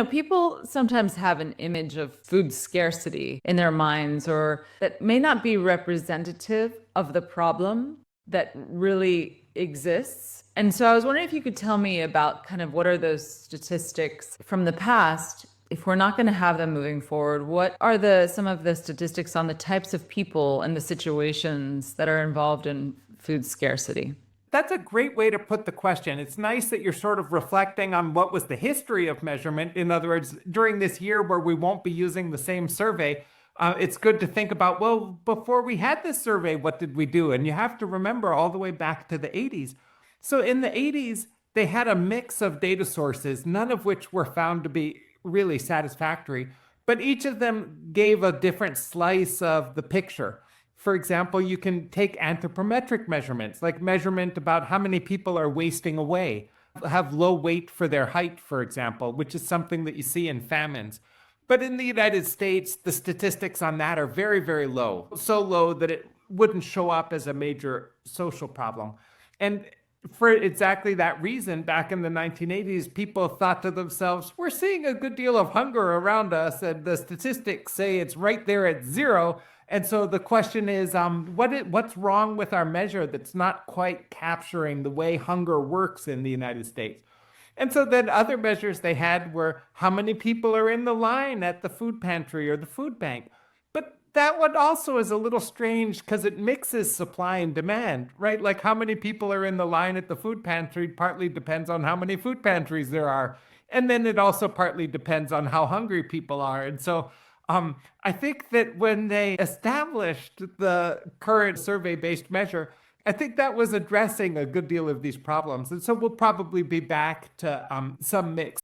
People sometimes have an image of food scarcity in their minds, or that may not be representative of the problem that really exists. And so I was wondering if you could tell me about kind of what are those statistics from the past. If we're not going to have them moving forward, what are some of the statistics on the types of people and the situations that are involved in food scarcity? That's a great way to put the question. It's nice that you're sort of reflecting on what was the history of measurement. In other words, during this year where we won't be using the same survey, it's good to think about, well, before we had this survey, what did we do? And you have to remember all the way back to the 80s. So in the 80s, they had a mix of data sources, none of which were found to be really satisfactory, but each of them gave a different slice of the picture. For example, you can take anthropometric measurements, like measurement about how many people are wasting away, have low weight for their height, for example, which is something that you see in famines. But in the United States, the statistics on that are very, very low, so low that it wouldn't show up as a major social problem. And for exactly that reason, back in the 1980s, people thought to themselves, we're seeing a good deal of hunger around us, and the statistics say it's right there at zero. And so the question is, what's wrong with our measure that's not quite capturing the way hunger works in the United States? And so then other measures they had were how many people are in the line at the food pantry or the food bank. But that one also is a little strange because it mixes supply and demand, right? Like how many people are in the line at the food pantry partly depends on how many food pantries there are. And then it also partly depends on how hungry people are. And so I think that when they established the current survey-based measure, I think that was addressing a good deal of these problems. And so we'll probably be back to some mix.